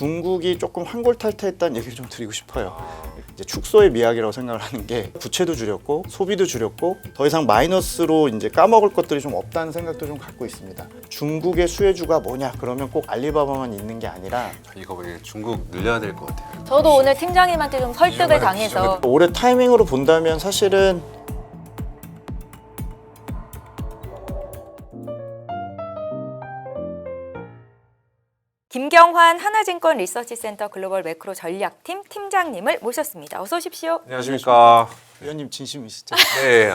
중국이 조금 환골탈태했다는 얘기를 좀 드리고 싶어요. 이제 축소의 미학이라고 생각을 하는 게 부채도 줄였고 소비도 줄였고 더 이상 마이너스로 이제 까먹을 것들이 좀 없다는 생각도 좀 갖고 있습니다. 중국의 수혜주가 뭐냐? 그러면 꼭 알리바바만 있는 게 아니라 이거 중국 늘려야 될 것 같아요. 저도 오늘 팀장님한테 좀 설득을 당해서 올해 타이밍으로 본다면 사실은 김경환 하나증권 리서치센터 글로벌 매크로 전략팀 팀장님을 모셨습니다. 어서 오십시오. 안녕하십니까. 위원님 진심이시죠? 네.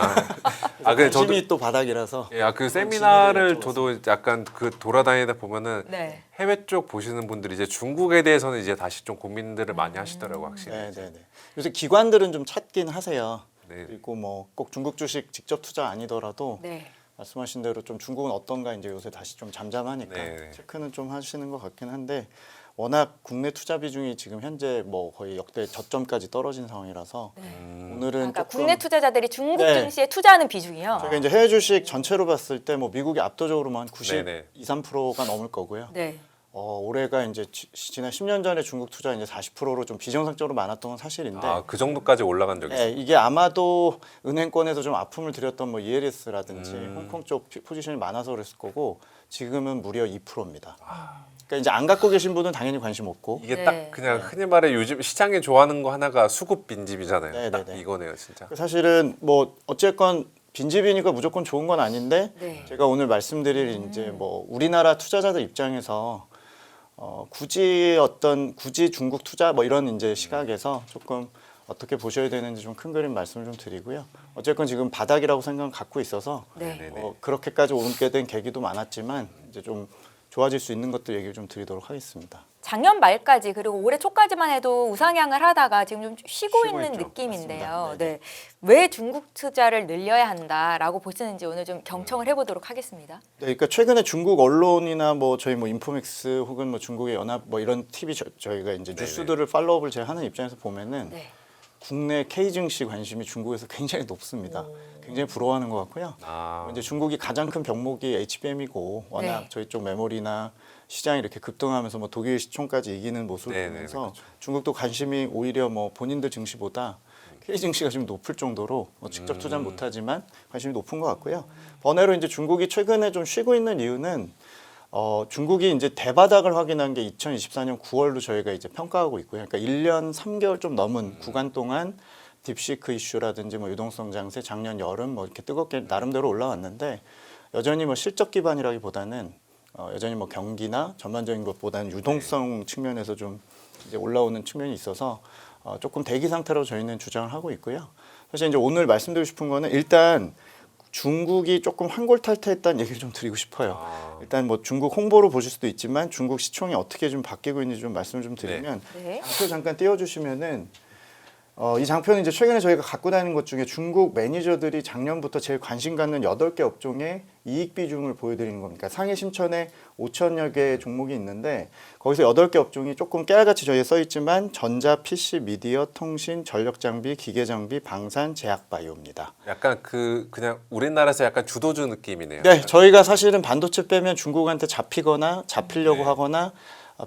근데 관심이 또 바닥이라서 그 세미나를 저도 약간 그 돌아다니다 보면은 네. 해외 쪽 보시는 분들이 이제 중국에 대해서는 이제 다시 좀 고민들을 많이 하시더라고 확실히. 네네네. 요새 기관들은 좀 찾긴 하세요. 네. 그리고 뭐 꼭 중국 주식 직접 투자 아니더라도 네. 말씀하신 대로 좀 중국은 어떤가 이제 요새 다시 좀 잠잠하니까 네. 체크는 좀 하시는 것 같긴 한데 워낙 국내 투자 비중이 지금 현재 뭐 거의 역대 저점까지 떨어진 상황이라서 오늘은 그러니까 조금 국내 투자자들이 중국 네. 증시에 투자하는 비중이요. 저희가 이제 해외 주식 전체로 봤을 때 뭐 미국이 압도적으로만 92, 네네. 3%가 넘을 거고요. 네. 올해가 이제 지난 10년 전에 중국 투자 이제 40%로 좀 비정상적으로 많았던 건 사실인데 그 정도까지 올라간 적이 있어요. 네, 이게 아마도 은행권에서 좀 아픔을 드렸던 뭐 ELS라든지 음. 홍콩 쪽 포지션이 많아서 그랬을 거고 지금은 무려 2%입니다. 그러니까 이제 안 갖고 계신 분은 당연히 관심 없고 이게 네. 딱 그냥 흔히 말해 요즘 시장에 좋아하는 거 하나가 수급 빈집이잖아요. 네, 딱 네, 네. 이거네요, 진짜. 사실은 뭐 어쨌건 빈집이니까 무조건 좋은 건 아닌데 네. 제가 오늘 말씀드릴 이제 뭐 우리나라 투자자들 입장에서 굳이 중국 투자 뭐 이런 이제 시각에서 조금 어떻게 보셔야 되는지 좀 큰 그림 말씀을 좀 드리고요. 어쨌건 지금 바닥이라고 생각을 갖고 있어서 네. 그렇게까지 오르게 된 계기도 많았지만 이제 좀 좋아질 수 있는 것들 얘기를 좀 드리도록 하겠습니다. 작년 말까지 그리고 올해 초까지만 해도 우상향을 하다가 지금 좀 쉬고 있는 있죠. 느낌인데요. 맞습니다. 네. 왜 중국 투자를 늘려야 한다라고 보시는지 오늘 좀 경청을 해보도록 하겠습니다. 네, 그러니까 최근에 중국 언론이나 뭐 저희 뭐 인포맥스 혹은 뭐 중국의 연합 뭐 이런 TV 저희가 이제 뉴스들을 팔로우업을 제가 하는 입장에서 보면은 네. 국내 K 증시 관심이 중국에서 굉장히 높습니다. 굉장히 부러워하는 것 같고요. 이제 중국이 가장 큰 병목이 HBM이고 워낙 네. 저희 쪽 메모리나 시장이 이렇게 급등하면서 뭐 독일 시총까지 이기는 모습을 네네, 보면서 그렇죠. 중국도 관심이 오히려 뭐 본인들 증시보다 K 증시가 좀 높을 정도로 뭐 직접 투자는 못하지만 관심이 높은 것 같고요. 번외로 이제 중국이 최근에 좀 쉬고 있는 이유는 중국이 이제 대바닥을 확인한 게 2024년 9월로 저희가 이제 평가하고 있고요. 그러니까 1년 3개월 좀 넘은 구간 동안 딥시크 이슈라든지 뭐 유동성 장세, 작년 여름 뭐 이렇게 뜨겁게 나름대로 올라왔는데 여전히 뭐 실적 기반이라기보다는 여전히 뭐 경기나 전반적인 것보다는 유동성 측면에서 좀 이제 올라오는 측면이 있어서 조금 대기 상태로 저희는 주장을 하고 있고요. 사실 이제 오늘 말씀드리고 싶은 거는 일단 중국이 조금 환골탈태했다는 얘기를 좀 드리고 싶어요. 일단 뭐 중국 홍보로 보실 수도 있지만 중국 시총이 어떻게 좀 바뀌고 있는지 좀 말씀을 좀 드리면 네. 장표 잠깐 띄워주시면은 이 장표는 이제 최근에 저희가 갖고 다니는 것 중에 중국 매니저들이 작년부터 제일 관심 갖는 8개 업종의 이익 비중을 보여드리는 겁니다. 상해 심천에 5천여 개의 종목이 있는데 거기서 8개 업종이 조금 깨알같이 저희에 써 있지만 전자, PC, 미디어, 통신, 전력장비, 기계장비, 방산, 제약바이오입니다. 약간 그냥 우리나라에서 약간 주도주 느낌이네요. 네, 저희가 사실은 반도체 빼면 중국한테 잡히거나 잡히려고 네. 하거나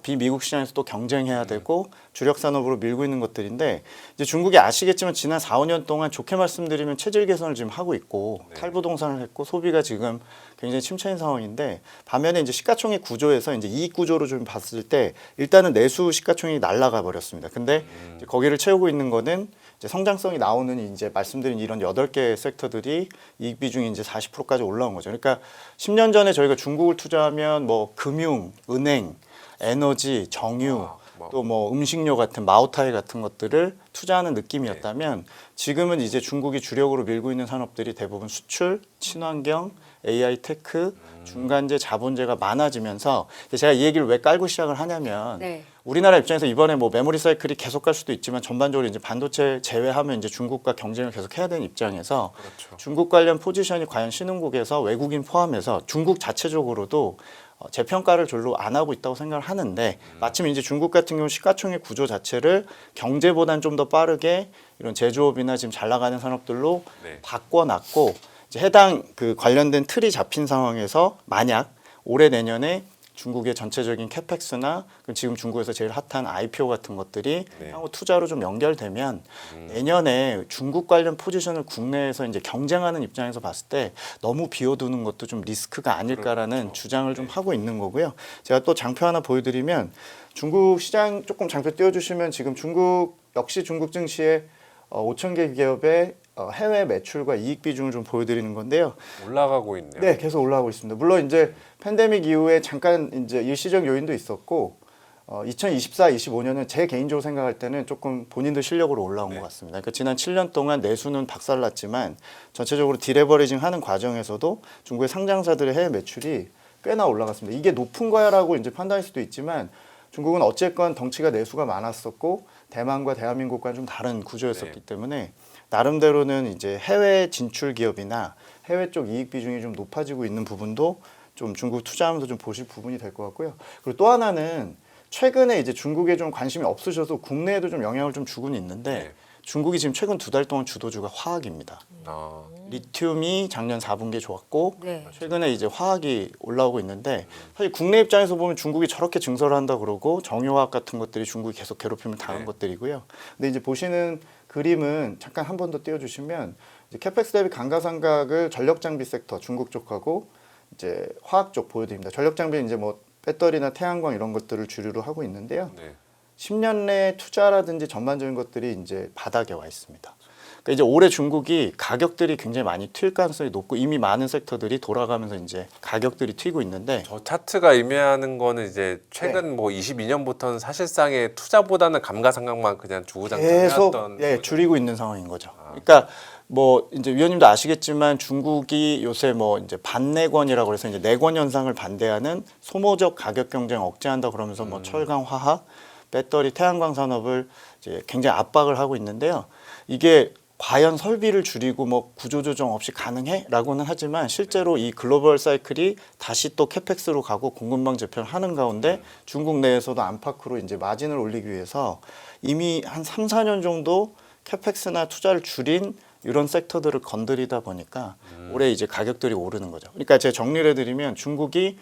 비미국 시장에서 또 경쟁해야 되고 주력 산업으로 밀고 있는 것들인데 이제 중국이 아시겠지만 지난 4, 5년 동안 좋게 말씀드리면 체질 개선을 지금 하고 있고 탈부동산을 했고 소비가 지금 굉장히 침체인 상황인데 반면에 이제 시가총액 구조에서 이제 이익 구조로 좀 봤을 때 일단은 내수 시가총액이 날아가 버렸습니다. 근데 이제 거기를 채우고 있는 거는 이제 성장성이 나오는 이제 말씀드린 이런 8개 섹터들이 이익 비중이 이제 40%까지 올라온 거죠. 그러니까 10년 전에 저희가 중국을 투자하면 뭐 금융, 은행, 에너지, 정유, 또 뭐 음식료 같은 마오타이 같은 것들을 투자하는 느낌이었다면 지금은 이제 중국이 주력으로 밀고 있는 산업들이 대부분 수출, 친환경, AI 테크, 중간재, 자본재가 많아지면서 제가 이 얘기를 왜 깔고 시작을 하냐면 네. 우리나라 입장에서 이번에 뭐 메모리 사이클이 계속 갈 수도 있지만 전반적으로 이제 반도체 제외하면 이제 중국과 경쟁을 계속 해야 되는 입장에서 그렇죠. 중국 관련 포지션이 과연 신흥국에서 외국인 포함해서 중국 자체적으로도 재평가를 별로 안 하고 있다고 생각을 하는데 마침 이제 중국 같은 경우 시가총액 구조 자체를 경제보다는 좀 더 빠르게 이런 제조업이나 지금 잘 나가는 산업들로 네. 바꿔놨고 이제 해당 그 관련된 틀이 잡힌 상황에서 만약 올해 내년에 중국의 전체적인 캐펙스나 지금 중국에서 제일 핫한 IPO 같은 것들이 네. 향후 투자로 좀 연결되면 내년에 중국 관련 포지션을 국내에서 이제 경쟁하는 입장에서 봤을 때 너무 비워두는 것도 좀 리스크가 아닐까라는 그렇죠. 주장을 좀 하고 있는 거고요. 제가 또 장표 하나 보여드리면 중국 시장 조금 장표 띄워주시면 지금 중국 역시 중국 증시의 5천 개 기업의 해외 매출과 이익 비중을 좀 보여드리는 건데요. 올라가고 있네요. 네, 계속 올라가고 있습니다. 물론 이제 팬데믹 이후에 잠깐 이제 일시적 요인도 있었고 2024, 25년은 제 개인적으로 생각할 때는 조금 본인들 실력으로 올라온 네. 것 같습니다. 그러니까 지난 7년 동안 내수는 박살났지만 전체적으로 디레버리징 하는 과정에서도 중국의 상장사들의 해외 매출이 꽤나 올라갔습니다. 이게 높은 거야라고 이제 판단할 수도 있지만 중국은 어쨌건 덩치가 내수가 많았었고 대만과 대한민국과는 좀 다른 구조였었기 네. 때문에 나름대로는 이제 해외 진출 기업이나 해외 쪽 이익 비중이 좀 높아지고 있는 부분도 좀 중국 투자하면서 좀 보실 부분이 될 것 같고요. 그리고 또 하나는 최근에 이제 중국에 좀 관심이 없으셔서 국내에도 좀 영향을 좀 주고는 있는데 네. 중국이 지금 최근 2달 동안 주도주가 화학입니다. 아, 리튬이 작년 4분기에 좋았고 네. 최근에 이제 화학이 올라오고 있는데 사실 국내 입장에서 보면 중국이 저렇게 증설을 한다 그러고 정유화학 같은 것들이 중국이 계속 괴롭힘을 당한 네. 것들이고요. 근데 이제 보시는 그림은 잠깐 한 번 더 띄워주시면 이제 캐펙스 대비 감가상각을 전력 장비 섹터 중국 쪽하고 이제 화학 쪽 보여드립니다. 전력 장비는 이제 뭐 배터리나 태양광 이런 것들을 주류로 하고 있는데요. 네. 10년 내 투자라든지 전반적인 것들이 이제 바닥에 와 있습니다. 그러니까 이제 올해 중국이 가격들이 굉장히 많이 튈 가능성이 높고 이미 많은 섹터들이 돌아가면서 이제 가격들이 튀고 있는데 저 차트가 의미하는 거는 이제 최근 뭐 22년부터는 사실상의 투자보다는 감가상각만 그냥 계속 주구장창해왔던 거죠. 줄이고 있는 상황인 거죠. 그러니까 뭐 이제 위원님도 아시겠지만 중국이 요새 뭐 이제 반내권이라고 해서 이제 내권 현상을 반대하는 소모적 가격 경쟁 억제한다 그러면서 뭐 철강, 화학, 배터리, 태양광 산업을 이제 굉장히 압박을 하고 있는데요. 이게 과연 설비를 줄이고 뭐 구조조정 없이 가능해?라고는 하지만 실제로 이 글로벌 사이클이 다시 또 캐펙스로 가고 공급망 재편을 하는 가운데 중국 내에서도 안팎으로 이제 마진을 올리기 위해서 이미 한 3, 4년 정도 캐펙스나 투자를 줄인 이런 섹터들을 건드리다 보니까 올해 이제 가격들이 오르는 거죠. 그러니까 제가 정리를 해드리면 중국이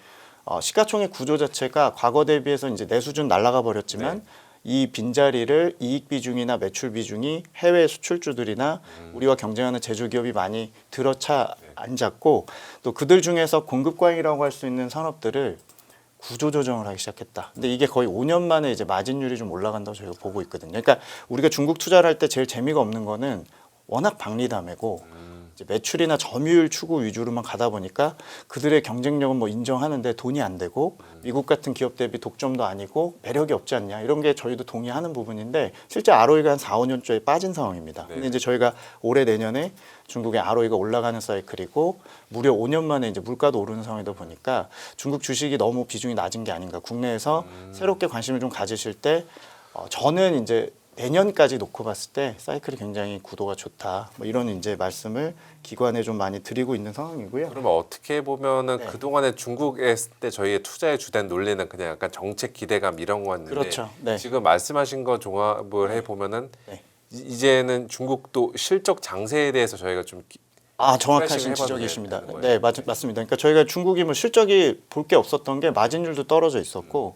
시가총액 구조 자체가 과거 대비해서 이제 내 수준 날아가 버렸지만 이 빈자리를 이익 비중이나 매출 비중이 해외 수출주들이나 우리와 경쟁하는 제조기업이 많이 들어차 앉았고 또 그들 중에서 공급과잉이라고 할 수 있는 산업들을 구조 조정을 하기 시작했다. 근데 이게 거의 5년 만에 이제 마진율이 좀 올라간다고 저희가 보고 있거든요. 그러니까 우리가 중국 투자를 할 때 제일 재미가 없는 거는 워낙 박리담회고 이제 매출이나 점유율 추구 위주로만 가다 보니까 그들의 경쟁력은 뭐 인정하는데 돈이 안 되고 미국 같은 기업 대비 독점도 아니고 매력이 없지 않냐 이런 게 저희도 동의하는 부분인데 실제 ROE가 한 4, 5년째에 빠진 상황입니다. 근데 이제 저희가 올해 내년에 중국의 ROE가 올라가는 사이클이고 무려 5년 만에 이제 물가도 오르는 상황이다 보니까 중국 주식이 너무 비중이 낮은 게 아닌가. 국내에서 새롭게 관심을 좀 가지실 때 저는 이제 내년까지 놓고 봤을 때 사이클이 굉장히 구도가 좋다. 뭐 이런 이제 말씀을 기관에 좀 많이 드리고 있는 상황이고요. 그러면 어떻게 보면은 네. 그동안에 중국에 했을 때 저희의 투자에 주된 논리는 그냥 약간 정책 기대감 이런 거였는데 그렇죠. 네. 지금 말씀하신 거 종합을 해 보면은 네. 이제는 중국도 실적 장세에 대해서 저희가 좀 정확하신 해봐도 지적이십니다. 되는 거예요. 네, 맞습니다. 그러니까 저희가 중국이 뭐 실적이 볼 게 없었던 게 마진율도 떨어져 있었고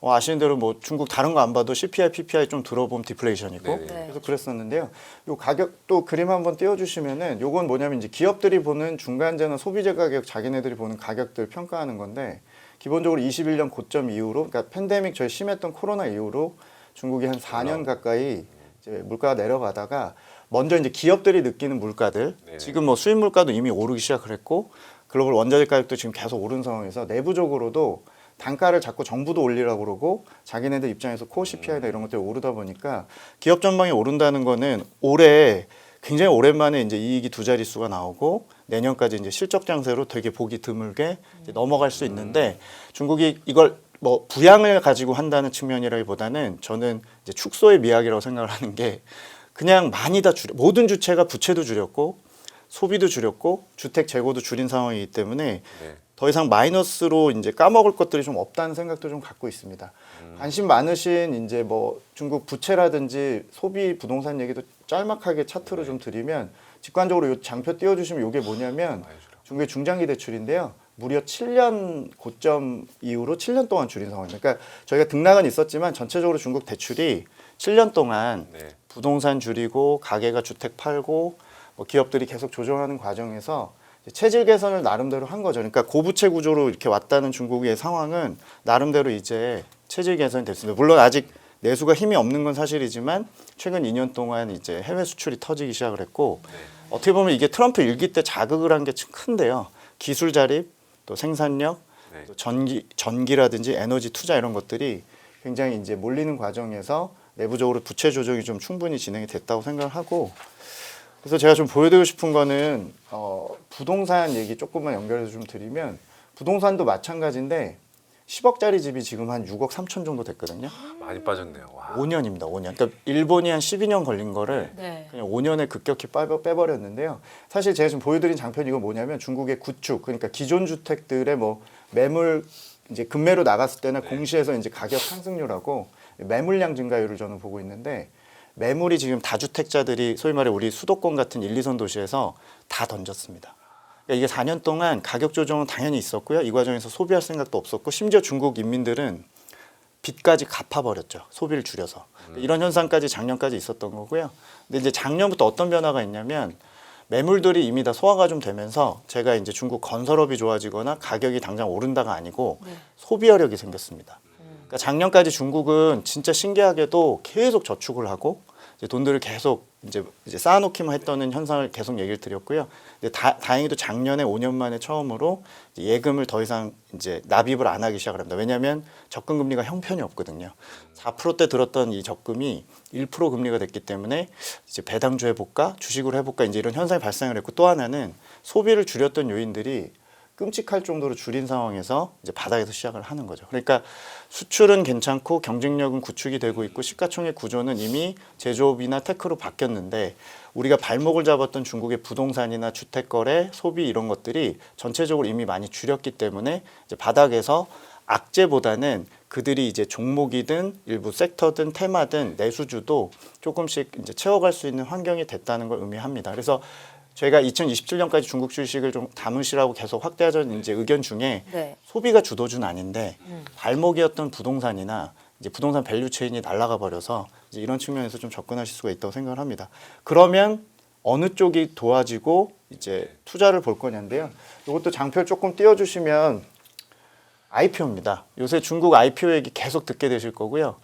아시는 대로 뭐 중국 다른 거 안 봐도 CPI, PPI 좀 들어보면 디플레이션이고 네네. 그래서 그랬었는데요. 요 가격 또 그림 한번 띄워주시면은 요건 뭐냐면 이제 기업들이 보는 중간재나 소비재 가격 자기네들이 보는 가격들 평가하는 건데 기본적으로 21년 고점 이후로 그러니까 팬데믹 저희 심했던 코로나 이후로 중국이 한 4년 가까이 이제 물가가 내려가다가 먼저 이제 기업들이 느끼는 물가들 네. 지금 뭐 수입 물가도 이미 오르기 시작을 했고 글로벌 원자재 가격도 지금 계속 오른 상황에서 내부적으로도 단가를 자꾸 정부도 올리라고 그러고 자기네들 입장에서 코어 CPI나 이런 것들이 오르다 보니까 기업 전망이 오른다는 거는 올해 굉장히 오랜만에 이제 이익이 두 자릿수가 나오고 내년까지 이제 실적 장세로 되게 보기 드물게 이제 넘어갈 수 있는데 중국이 이걸 뭐 부양을 가지고 한다는 측면이라기보다는 저는 이제 축소의 미학이라고 생각을 하는 게 그냥 많이 다 모든 주체가 부채도 줄였고 소비도 줄였고 주택 재고도 줄인 상황이기 때문에 네. 더 이상 마이너스로 이제 까먹을 것들이 좀 없다는 생각도 좀 갖고 있습니다. 관심 많으신 이제 뭐 중국 부채라든지 소비 부동산 얘기도 짤막하게 차트로 좀 드리면 직관적으로 요 장표 띄워주시면 이게 뭐냐면 중국의 중장기 대출인데요. 무려 7년 고점 이후로 7년 동안 줄인 상황입니다. 그러니까 저희가 등락은 있었지만 전체적으로 중국 대출이 7년 동안 네. 부동산 줄이고 가게가 주택 팔고 뭐 기업들이 계속 조정하는 과정에서 체질 개선을 나름대로 한 거죠. 그러니까 고부채 구조로 이렇게 왔다는 중국의 상황은 나름대로 이제 체질 개선이 됐습니다. 물론 아직 내수가 힘이 없는 건 사실이지만 최근 2년 동안 이제 해외 수출이 터지기 시작을 했고 어떻게 보면 이게 트럼프 일기 때 자극을 한 게 큰데요. 기술 자립, 또 생산력, 네. 또 전기라든지 에너지 투자 이런 것들이 굉장히 이제 몰리는 과정에서 내부적으로 부채 조정이 좀 충분히 진행이 됐다고 생각을 하고 그래서 제가 좀 보여드리고 싶은 거는 부동산 얘기 조금만 연결해서 좀 드리면 부동산도 마찬가지인데 10억짜리 집이 지금 한 6억 3천 정도 됐거든요. 많이 빠졌네요. 와. 5년입니다. 5년. 그러니까 일본이 한 12년 걸린 거를 네. 그냥 5년에 급격히 빼버렸는데요. 사실 제가 지금 보여드린 장편이 이건 뭐냐면 중국의 구축, 그러니까 기존 주택들의 뭐 매물 이제 급매로 나갔을 때나 공시에서 이제 가격 상승률하고 매물량 증가율을 저는 보고 있는데 매물이 지금 다주택자들이 소위 말해 우리 수도권 같은 1, 2선 도시에서 다 던졌습니다. 그러니까 이게 4년 동안 가격 조정은 당연히 있었고요. 이 과정에서 소비할 생각도 없었고 심지어 중국 인민들은 빚까지 갚아버렸죠. 소비를 줄여서. 이런 현상까지 작년까지 있었던 거고요. 근데 이제 작년부터 어떤 변화가 있냐면 매물들이 이미 다 소화가 좀 되면서 제가 이제 중국 건설업이 좋아지거나 가격이 당장 오른다가 아니고 소비여력이 생겼습니다. 그러니까 작년까지 중국은 진짜 신기하게도 계속 저축을 하고 이제 돈들을 계속 이제 쌓아놓기만 했던 현상을 계속 얘기를 드렸고요. 근데 다행히도 작년에 5년 만에 처음으로 이제 예금을 더 이상 이제 납입을 안 하기 시작을 합니다. 왜냐하면 접근 금리가 형편이 없거든요. 4%대 들었던 이 적금이 1% 금리가 됐기 때문에 이제 배당주 해볼까, 주식으로 해볼까 이제 이런 현상이 발생을 했고 또 하나는 소비를 줄였던 요인들이 끔찍할 정도로 줄인 상황에서 이제 바닥에서 시작을 하는 거죠. 그러니까 수출은 괜찮고 경쟁력은 구축이 되고 있고 시가총액 구조는 이미 제조업이나 테크로 바뀌었는데 우리가 발목을 잡았던 중국의 부동산이나 주택거래, 소비 이런 것들이 전체적으로 이미 많이 줄였기 때문에 이제 바닥에서 악재보다는 그들이 이제 종목이든 일부 섹터든 테마든 내수주도 조금씩 이제 채워갈 수 있는 환경이 됐다는 걸 의미합니다. 그래서 저희가 2027년까지 중국 주식을 좀 담으시라고 계속 확대하자는 이제 의견 중에 네. 소비가 주도주는 아닌데 발목이었던 부동산이나 이제 부동산 밸류 체인이 날아가 버려서 이제 이런 측면에서 좀 접근하실 수가 있다고 생각을 합니다. 그러면 어느 쪽이 도와지고 이제 투자를 볼 거냐인데요. 이것도 장표 조금 띄워주시면 IPO입니다. 요새 중국 IPO 얘기 계속 듣게 되실 거고요.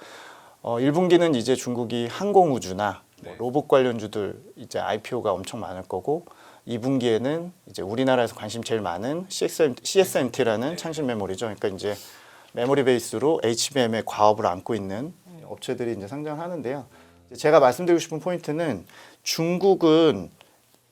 1분기는 이제 중국이 항공우주나 로봇 관련주들 이제 IPO가 엄청 많을 거고 2분기에는 이제 우리나라에서 관심 제일 많은 CSMT라는 창신 메모리죠. 그러니까 이제 메모리 베이스로 HBM의 과업을 안고 있는 업체들이 이제 상장하는데요. 제가 말씀드리고 싶은 포인트는 중국은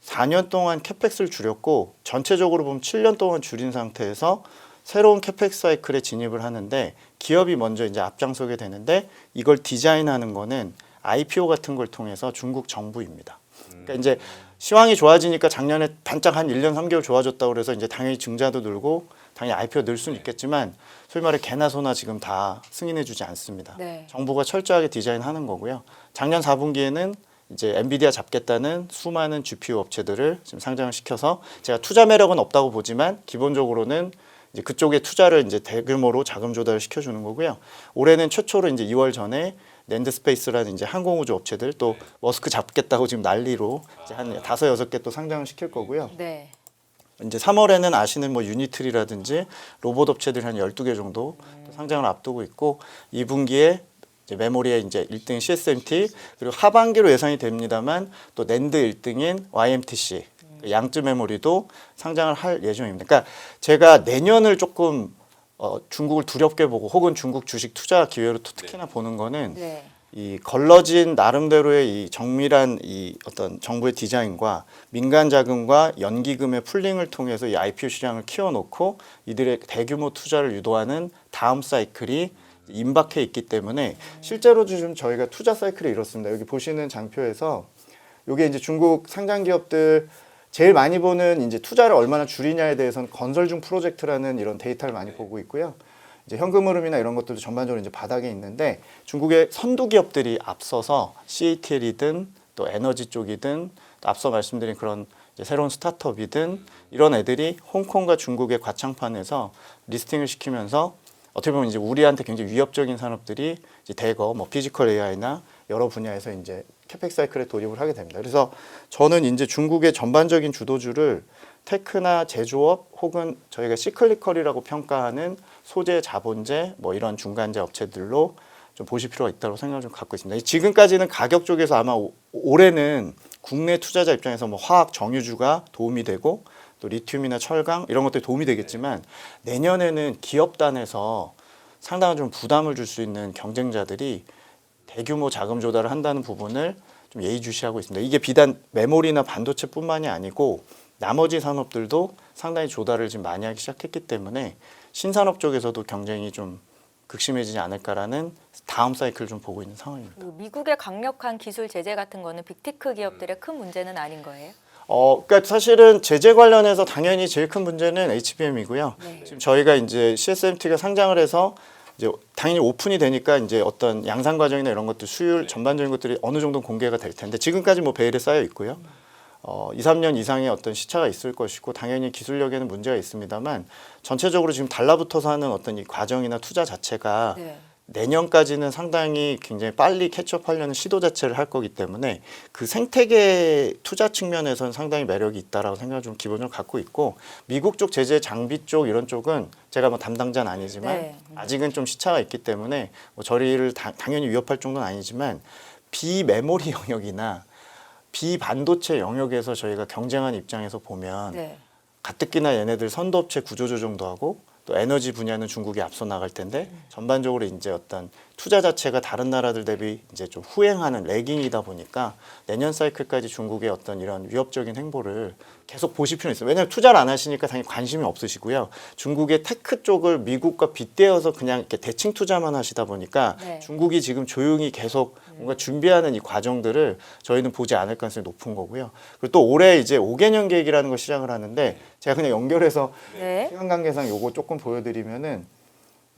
4년 동안 캐펙스를 줄였고 전체적으로 보면 7년 동안 줄인 상태에서 새로운 캐펙스 사이클에 진입을 하는데 기업이 먼저 이제 앞장서게 되는데 이걸 디자인하는 거는 IPO 같은 걸 통해서 중국 정부입니다. 그러니까 이제 시황이 좋아지니까 작년에 반짝 한 1년 3개월 좋아졌다고 그래서 이제 당연히 증자도 늘고 당연히 IPO 늘 수는 있겠지만 소위 말해 개나 소나 지금 다 승인해 주지 않습니다. 네. 정부가 철저하게 디자인하는 거고요. 작년 4분기에는 이제 엔비디아 잡겠다는 수많은 GPU 업체들을 지금 상장을 시켜서 제가 투자 매력은 없다고 보지만 기본적으로는 이제 그쪽에 투자를 이제 대규모로 자금 조달을 시켜주는 거고요. 올해는 최초로 이제 2월 전에 랜드스페이스라는 이제 항공우주 업체들 또 머스크 잡겠다고 지금 난리로 이제 한 5-6개 또 상장을 시킬 거고요. 네. 이제 3월에는 아시는 뭐 유니트리라든지 로봇 업체들이 한 12개 정도 또 상장을 앞두고 있고 2분기에 이제 메모리에 이제 1등 CSMT 그리고 하반기로 예상이 됩니다만 또 낸드 1등인 YMTC 양쯔 메모리도 상장을 할 예정입니다. 그러니까 제가 내년을 조금 중국을 두렵게 보고 혹은 중국 주식 투자 기회로 특히나 보는 거는 네. 이 걸러진 나름대로의 이 정밀한 이 어떤 정부의 디자인과 민간 자금과 연기금의 풀링을 통해서 이 IPO 시장을 키워놓고 이들의 대규모 투자를 유도하는 다음 사이클이 임박해 있기 때문에 실제로 좀 저희가 투자 사이클이 이렇습니다. 여기 보시는 장표에서 이게 이제 중국 상장 기업들 제일 많이 보는 이제 투자를 얼마나 줄이냐에 대해서는 건설 중 프로젝트라는 이런 데이터를 많이 보고 있고요. 이제 현금 흐름이나 이런 것들도 전반적으로 이제 바닥에 있는데 중국의 선두 기업들이 앞서서 CATL이든 또 에너지 쪽이든 또 앞서 말씀드린 그런 이제 새로운 스타트업이든 이런 애들이 홍콩과 중국의 과창판에서 리스팅을 시키면서 어떻게 보면 이제 우리한테 굉장히 위협적인 산업들이 이제 대거 뭐 피지컬 AI나 여러 분야에서 이제 캐펙 사이클에 돌입을 하게 됩니다. 그래서 저는 이제 중국의 전반적인 주도주를 테크나 제조업 혹은 저희가 시클리컬이라고 평가하는 소재, 자본재 뭐 이런 중간재 업체들로 좀 보실 필요가 있다고 생각을 좀 갖고 있습니다. 지금까지는 가격 쪽에서 아마 올해는 국내 투자자 입장에서 뭐 화학 정유주가 도움이 되고 또 리튬이나 철강 이런 것들이 도움이 되겠지만 내년에는 기업단에서 상당한 좀 부담을 줄 수 있는 경쟁자들이 대규모 자금 조달을 한다는 부분을 좀 예의주시하고 있습니다. 이게 비단 메모리나 반도체뿐만이 아니고 나머지 산업들도 상당히 조달을 지금 많이 하기 시작했기 때문에 신산업 쪽에서도 경쟁이 좀 극심해지지 않을까라는 다음 사이클을 좀 보고 있는 상황입니다. 그 미국의 강력한 기술 제재 같은 거는 빅테크 기업들의 큰 문제는 아닌 거예요? 그러니까 사실은 제재 관련해서 당연히 제일 큰 문제는 HBM이고요. 네. 지금 저희가 이제 CSMT가 상장을 해서 이제 당연히 오픈이 되니까 이제 어떤 양산 과정이나 이런 것들 수율 전반적인 것들이 어느 정도 공개가 될 텐데 지금까지 뭐 베일에 쌓여 있고요. 2, 3년 이상의 어떤 시차가 있을 것이고 당연히 기술력에는 문제가 있습니다만 전체적으로 지금 달라붙어서 하는 어떤 이 과정이나 투자 자체가 네. 내년까지는 상당히 굉장히 빨리 캐치업하려는 시도 자체를 할 거기 때문에 그 생태계 투자 측면에서는 상당히 매력이 있다라고 생각을 좀 기본적으로 갖고 있고 미국 쪽 제재 장비 쪽 이런 쪽은 제가 뭐 담당자는 아니지만 네. 아직은 좀 시차가 있기 때문에 뭐 저희를 당연히 위협할 정도는 아니지만 비메모리 영역이나 비반도체 영역에서 저희가 경쟁하는 입장에서 보면 네. 가뜩이나 얘네들 선도업체 구조조정도 하고 또 에너지 분야는 중국이 앞서 나갈 텐데 전반적으로 이제 어떤 투자 자체가 다른 나라들 대비 이제 좀 후행하는 레깅이다 보니까 내년 사이클까지 중국의 어떤 이런 위협적인 행보를 계속 보실 필요는 있어요. 왜냐하면 투자를 안 하시니까 당연히 관심이 없으시고요. 중국의 테크 쪽을 미국과 빗대어서 그냥 이렇게 대칭 투자만 하시다 보니까 네. 중국이 지금 조용히 계속 뭔가 준비하는 이 과정들을 저희는 보지 않을 가능성이 높은 거고요. 그리고 또 올해 이제 5개년 계획이라는 걸 시작을 하는데 제가 그냥 연결해서 네. 시간 관계상 요거 조금 보여드리면은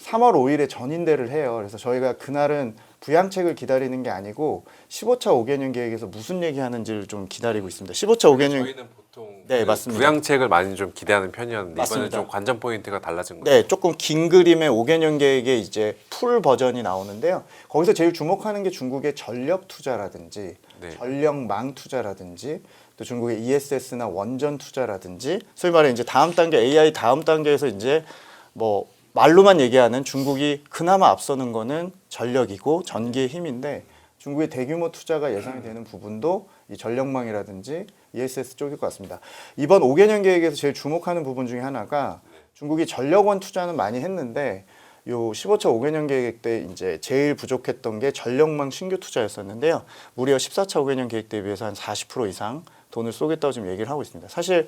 3월 5일에 전인대를 해요. 그래서 저희가 그날은 부양책을 기다리는 게 아니고 15차 5개년 계획에서 무슨 얘기하는지를 좀 기다리고 있습니다. 15차 5개년 저희는 보통 네, 그 맞습니다. 부양책을 많이 좀 기대하는 편이었는데 맞습니다. 이번엔 좀 관전 포인트가 달라진 거예요. 네, 조금 긴 그림의 5개년 계획의 이제 풀 버전이 나오는데요. 거기서 제일 주목하는 게 중국의 전력 투자라든지 네. 전력망 투자라든지 또 중국의 ESS나 원전 투자라든지 소위 말해 이제 다음 단계 AI 다음 단계에서 이제 뭐 말로만 얘기하는 중국이 그나마 앞서는 거는 전력이고 전기의 힘인데 중국의 대규모 투자가 예상이 되는 부분도 이 전력망이라든지 ESS 쪽일 것 같습니다. 이번 5개년 계획에서 제일 주목하는 부분 중에 하나가 중국이 전력원 투자는 많이 했는데 요 15차 5개년 계획 때 이제 제일 부족했던 게 전력망 신규 투자였었는데요. 무려 14차 5개년 계획 대비해서 한 40% 이상 돈을 쏘겠다고 지금 얘기를 하고 있습니다. 사실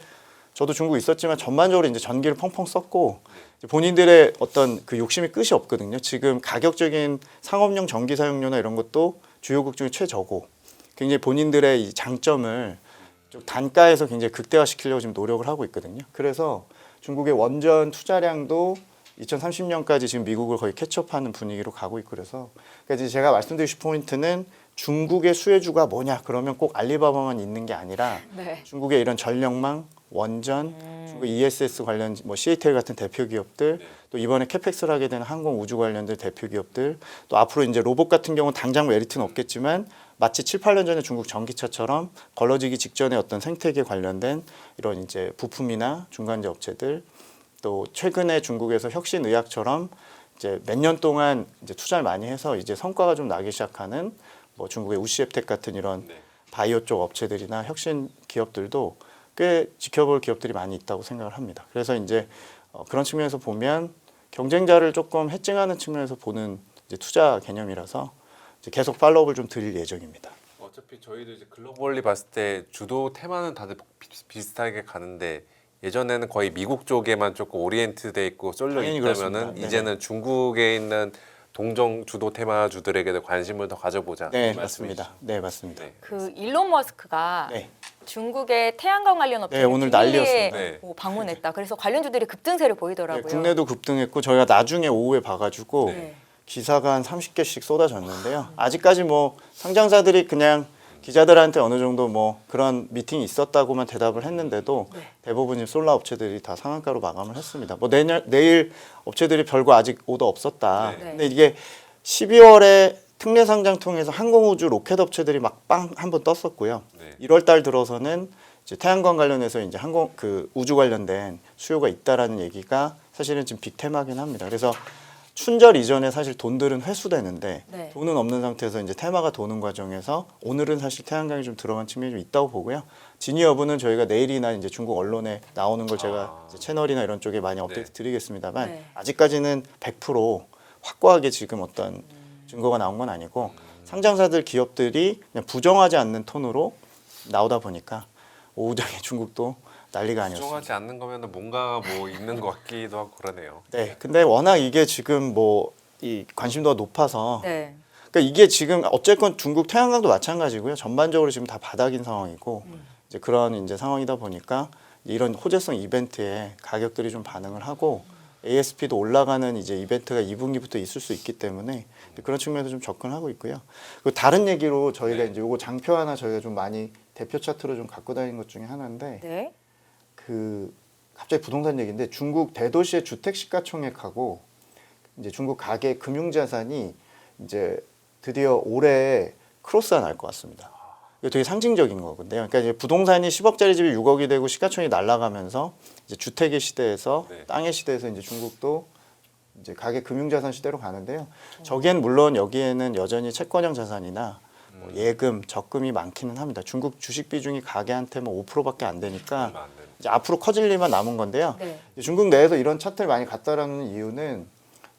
저도 중국에 있었지만 전반적으로 이제 전기를 펑펑 썼고 본인들의 어떤 그 욕심이 끝이 없거든요. 지금 가격적인 상업용 전기 사용료나 이런 것도 주요국 중에 최저고 굉장히 본인들의 이 장점을 좀 단가에서 굉장히 극대화시키려고 지금 노력을 하고 있거든요. 그래서 중국의 원전 투자량도 2030년까지 지금 미국을 거의 캐치업하는 분위기로 가고 있고 그래서 그러니까 이제 제가 말씀드리고 싶은 포인트는 중국의 수혜주가 뭐냐 그러면 꼭 알리바바만 있는 게 아니라 네. 중국의 이런 전력망, 원전, 중국 ESS 관련 뭐 CATL 같은 대표 기업들, 또 이번에 캐펙스를 하게 되는 항공 우주 관련된 대표 기업들, 또 앞으로 이제 로봇 같은 경우는 당장 메리트는 없겠지만 마치 7, 8년 전에 중국 전기차처럼 걸러지기 직전에 어떤 생태계 관련된 이런 이제 부품이나 중간재 업체들, 또 최근에 중국에서 혁신의학처럼 이제 몇 년 동안 이제 투자를 많이 해서 이제 성과가 좀 나기 시작하는 뭐 중국의 우시앱텍 같은 이런 바이오 쪽 업체들이나 혁신 기업들도 꽤 지켜볼 기업들이 많이 있다고 생각을 합니다. 그래서 이제 그런 측면에서 보면 경쟁자를 조금 해칭하는 측면에서 보는 이제 투자 개념이라서 이제 계속 팔로우업을 좀 드릴 예정입니다. 어차피 저희도 이제 글로벌리 봤을 때 주도 테마는 다들 비슷하게 가는데 예전에는 거의 미국 쪽에만 조금 오리엔트돼 있고 쏠려 당연히 있다면은 그렇습니다. 이제는 중국에 있는 동종 주도 테마주들에게도 관심을 더 가져보자. 네, 이 맞습니다. 말씀이시죠? 네, 맞습니다. 네. 그 일론 머스크가 네. 중국의 태양광 관련 업체 네, 오늘 난리였습니다. 네. 방문했다. 그래서 관련주들이 급등세를 네, 보이더라고요. 국내도 급등했고 저희가 나중에 오후에 봐가지고 네. 기사가 한 30개씩 쏟아졌는데요. 아직까지 뭐 상장사들이 그냥 기자들한테 어느 정도 뭐 그런 미팅이 있었다고만 대답을 했는데도 네. 대부분 솔라 업체들이 다 상한가로 마감을 했습니다. 뭐 내일 업체들이 별거 아직 오더 없었다. 네. 근데 이게 12월에 특례 상장 통해서 항공우주 로켓 업체들이 막 빵 한번 떴었고요. 네. 1월 달 들어서는 이제 태양광 관련해서 이제 항공 그 우주 관련된 수요가 있다라는 얘기가 사실은 지금 빅테마긴 합니다. 그래서 춘절 이전에 사실 돈들은 회수되는데 네. 돈은 없는 상태에서 이제 테마가 도는 과정에서 오늘은 사실 태양광이 좀 들어간 측면이 좀 있다고 보고요. 진위 여부는 저희가 내일이나 이제 중국 언론에 나오는 걸 제가 이제 채널이나 이런 쪽에 많이 업데이트 네. 드리겠습니다만 네. 아직까지는 100% 확고하게 지금 어떤 증거가 나온 건 아니고 상장사들 기업들이 그냥 부정하지 않는 톤으로 나오다 보니까 오후장에 중국도 난리가 아니었습니다. 부정하지 않는 거면 뭔가 뭐 있는 것 같기도 하고 그러네요. 네, 근데 워낙 이게 지금 뭐 이 관심도가 높아서 네. 그러니까 이게 지금 어쨌건 중국 태양광도 마찬가지고요. 전반적으로 지금 다 바닥인 상황이고 이제 그런 이제 상황이다 보니까 이런 호재성 이벤트에 가격들이 좀 반응을 하고 ASP도 올라가는 이제 이벤트가 2분기부터 있을 수 있기 때문에 그런 측면에서 좀 접근하고 있고요. 그리고 다른 얘기로 저희가 네. 이제 요거 장표 하나 저희가 좀 많이 대표 차트로 좀 갖고 다니는 것 중에 하나인데 네. 그 갑자기 부동산 얘기인데 중국 대도시의 주택 시가총액하고 이제 중국 가계 금융자산이 이제 드디어 올해 크로스가 날 것 같습니다. 이거 되게 상징적인 거거든요. 그러니까 이제 부동산이 10억짜리 집이 6억이 되고 시가총액이 날아가면서 이제 주택의 시대에서 네. 땅의 시대에서 이제 중국도 이제 가계 금융자산 시대로 가는데요. 저기엔 물론 여기에는 여전히 채권형 자산이나 뭐 예금, 적금이 많기는 합니다. 중국 주식 비중이 가계한테 뭐 5%밖에 안 되니까 얼마 안 되는. 이제 앞으로 커질 일만 남은 건데요. 네. 중국 내에서 이런 차트를 많이 갖다라는 이유는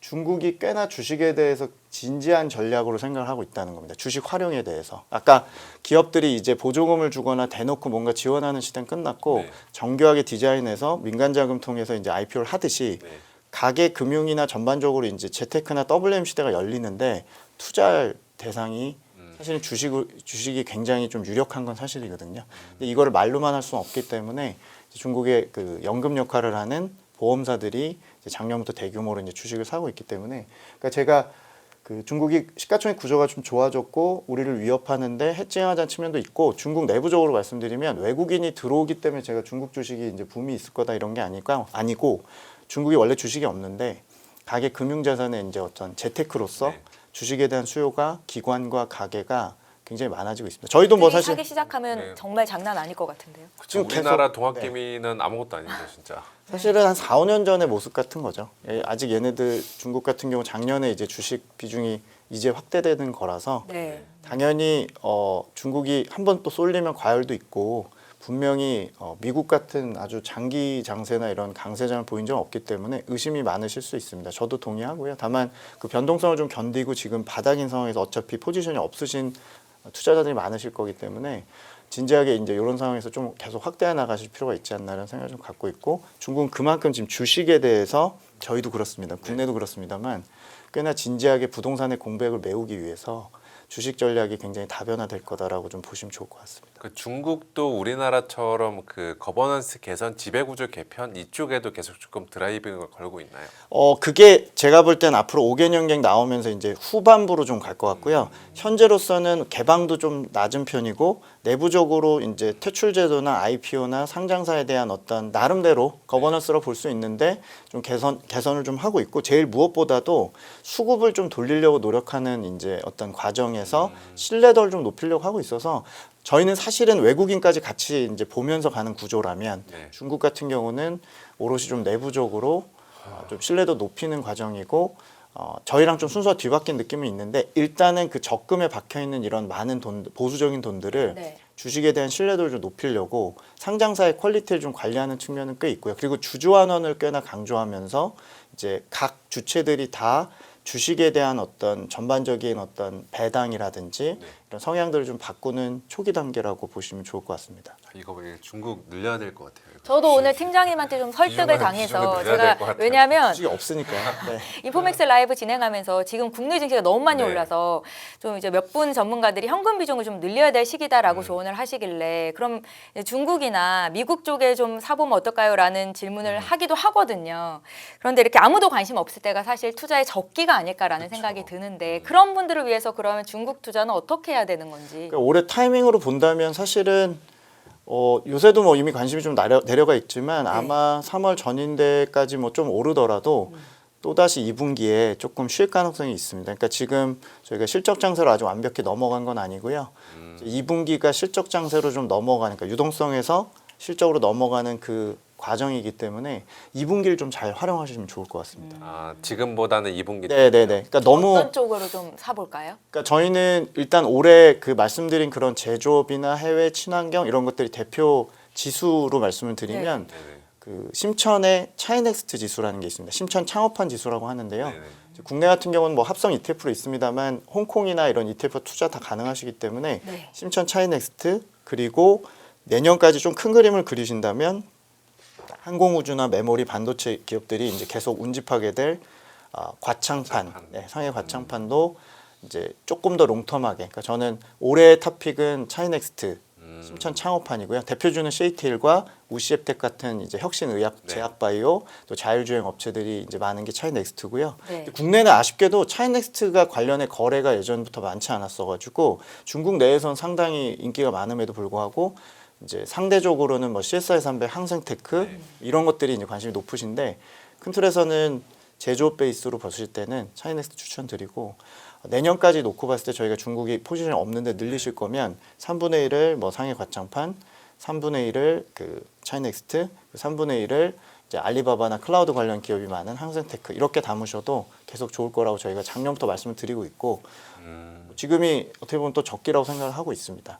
중국이 꽤나 주식에 대해서 진지한 전략으로 생각을 하고 있다는 겁니다. 주식 활용에 대해서. 아까 기업들이 이제 보조금을 주거나 대놓고 뭔가 지원하는 시대는 끝났고 네. 정교하게 디자인해서 민간 자금 통해서 이제 IPO를 하듯이 네. 가계 금융이나 전반적으로 이제 재테크나 WM 시대가 열리는데 투자할 대상이 사실은 주식이 굉장히 좀 유력한 건 사실이거든요. 근데 이거를 말로만 할 수는 없기 때문에 중국의 그 연금 역할을 하는 보험사들이 이제 작년부터 대규모로 이제 주식을 사고 있기 때문에 그러니까 제가 그 중국이 시가총액 구조가 좀 좋아졌고 우리를 위협하는데 해칭하자는 측면도 있고 중국 내부적으로 말씀드리면 외국인이 들어오기 때문에 제가 중국 주식이 이제 붐이 있을 거다 이런 게 아니고 중국이 원래 주식이 없는데 가계 금융자산의 이제 어떤 재테크로서 네. 주식에 대한 수요가 기관과 가계가 굉장히 많아지고 있습니다. 저희도 뭐 사실 사기 시작하면 네. 정말 장난 아닐 것 같은데요. 지금 계속- 우리나라 동학개미는 아무것도 아닌데 진짜. 사실은 한 4, 5년 전의 모습 같은 거죠. 아직 얘네들 중국 같은 경우 작년에 이제 주식 비중이 이제 확대되는 거라서 네. 당연히 중국이 한 번 또 쏠리면 과열도 있고 분명히 미국 같은 아주 장기 장세나 이런 강세장을 보인 적은 없기 때문에 의심이 많으실 수 있습니다. 저도 동의하고요. 다만 그 변동성을 좀 견디고 지금 바닥인 상황에서 어차피 포지션이 없으신 투자자들이 많으실 거기 때문에 진지하게 이제 이런 상황에서 좀 계속 확대해 나가실 필요가 있지 않나라는 생각을 좀 갖고 있고 중국은 그만큼 지금 주식에 대해서 저희도 그렇습니다. 국내도 그렇습니다만 꽤나 진지하게 부동산의 공백을 메우기 위해서 주식 전략이 굉장히 다변화될 거다라고 좀 보시면 좋을 것 같습니다. 그 중국도 우리나라처럼 그 거버넌스 개선, 지배구조 개편 이쪽에도 계속 조금 드라이빙을 걸고 있나요? 그게 제가 볼 땐 앞으로 5개년경 나오면서 이제 후반부로 좀 갈 것 같고요. 현재로서는 개방도 좀 낮은 편이고 내부적으로 이제 퇴출 제도나 IPO나 상장사에 대한 어떤 나름대로 거버넌스로 볼 수 있는데 좀 개선을 좀 하고 있고 제일 무엇보다도 수급을 좀 돌리려고 노력하는 이제 어떤 과정에서 신뢰도를 좀 높이려고 하고 있어서 저희는 사실은 외국인까지 같이 이제 보면서 가는 구조라면 네. 중국 같은 경우는 오롯이 좀 내부적으로 좀 신뢰도 높이는 과정이고 저희랑 좀 순서가 뒤바뀐 느낌은 있는데 일단은 그 적금에 박혀 있는 이런 많은 돈 보수적인 돈들을 네. 주식에 대한 신뢰도를 좀 높이려고 상장사의 퀄리티를 좀 관리하는 측면은 꽤 있고요. 그리고 주주환원을 꽤나 강조하면서 이제 각 주체들이 다 주식에 대한 어떤 전반적인 어떤 배당이라든지 네. 이런 성향들을 좀 바꾸는 초기 단계라고 보시면 좋을 것 같습니다. 이거 왜 중국 늘려야 될 것 같아요. 이거. 저도 오늘 팀장님한테 좀 설득을 비중을 당해서 늘려야 될 제가 것 같아요. 왜냐하면 주식이 없으니까. 네. 인포맥스 라이브 진행하면서 지금 국내 증시가 너무 많이 네. 올라서 좀 이제 몇 분 전문가들이 현금 비중을 좀 늘려야 될 시기다라고 조언을 하시길래 그럼 중국이나 미국 쪽에 좀 사보면 어떨까요?라는 질문을 하기도 하거든요. 그런데 이렇게 아무도 관심 없을 때가 사실 투자의 적기가 아닐까라는 그쵸. 생각이 드는데 그런 분들을 위해서 그러면 중국 투자는 어떻게 해야 해야 되는 건지. 그러니까 올해 타이밍으로 본다면 사실은 요새도 뭐 이미 관심이 좀 내려가 있지만 네. 아마 3월 전인데까지 뭐 좀 오르더라도 또다시 2분기에 조금 쉴 가능성이 있습니다. 그러니까 지금 저희가 실적 장세로 아주 완벽히 넘어간 건 아니고요. 2분기가 실적 장세로 좀 넘어가니까 유동성에서 실적으로 넘어가는 그 과정이기 때문에 2분기를 좀 잘 활용하시면 좋을 것 같습니다. 아, 지금보다는 2분기. 네네네. 그러니까 너무 어떤 쪽으로 좀 사볼까요? 그러니까 저희는 일단 올해 그 말씀드린 그런 제조업이나 해외 친환경 이런 것들이 대표 지수로 말씀을 드리면 네네. 그 심천의 차이넥스트 지수라는 게 있습니다. 심천 창업한 지수라고 하는데요. 네네. 국내 같은 경우는 뭐 합성 ETF로 있습니다만 홍콩이나 이런 ETF 투자 다 가능하시기 때문에 네. 심천 차이넥스트 그리고 내년까지 좀 큰 그림을 그리신다면 항공우주나 메모리 반도체 기업들이 이제 계속 운집하게 될 과창판, 네, 상해 과창판도 이제 조금 더 롱텀하게. 그러니까 저는 올해의 탑픽은 차이넥스트, 심천 창업판이고요. 대표주는 CATL과 우시앱텍 같은 이제 혁신의학, 네. 제약바이오, 또 자율주행 업체들이 이제 많은 게 차이넥스트고요. 네. 국내는 아쉽게도 차이넥스트가 관련해 거래가 예전부터 많지 않았어가지고 중국 내에선 상당히 인기가 많음에도 불구하고 이제 상대적으로는 뭐 CSI 300, 항생테크 이런 것들이 이제 관심이 높으신데 큰 틀에서는 제조업 베이스로 보실 때는 차이넥스트 추천드리고 내년까지 놓고 봤을 때 저희가 중국이 포지션이 없는데 늘리실 거면 3분의 1을 뭐 상해 과창판, 3분의 1을 그 차이넥스트, 3분의 1을 이제 알리바바나 클라우드 관련 기업이 많은 항생테크 이렇게 담으셔도 계속 좋을 거라고 저희가 작년부터 말씀을 드리고 있고 지금이 어떻게 보면 또 적기라고 생각을 하고 있습니다.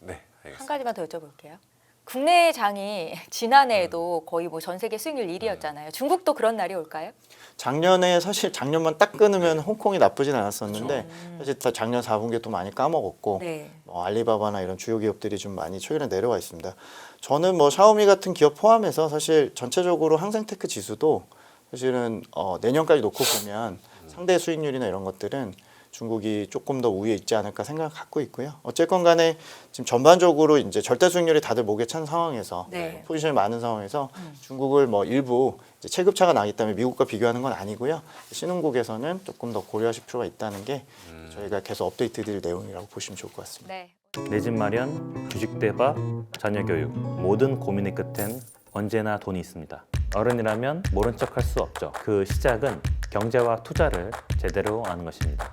네, 한 알겠습니다. 가지만 더 여쭤볼게요. 국내 장이 지난해에도 거의 뭐 전 세계 수익률 1위였잖아요. 중국도 그런 날이 올까요? 작년에 사실 작년만 딱 끊으면 홍콩이 나쁘진 않았었는데 사실 다 작년 4분기에 또 많이 까먹었고 네. 뭐 알리바바나 이런 주요 기업들이 좀 많이 최근에 내려와 있습니다. 저는 뭐 샤오미 같은 기업 포함해서 사실 전체적으로 항생테크 지수도 사실은 내년까지 놓고 보면 상대 수익률이나 이런 것들은 중국이 조금 더 우위에 있지 않을까 생각을 갖고 있고요. 어쨌건 간에 지금 전반적으로 이제 절대 수익률이 다들 목에 찬 상황에서 네. 포지션이 많은 상황에서 중국을 뭐 일부 이제 체급차가 나기 때문에 미국과 비교하는 건 아니고요. 신흥국에서는 조금 더 고려하실 필요가 있다는 게 저희가 계속 업데이트 드릴 내용이라고 보시면 좋을 것 같습니다. 네. 내 집 마련, 주식 대박, 자녀 교육 모든 고민의 끝엔 언제나 돈이 있습니다. 어른이라면 모른 척할 수 없죠. 그 시작은 경제와 투자를 제대로 아는 것입니다.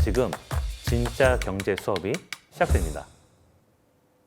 지금 진짜 경제 수업이 시작됩니다.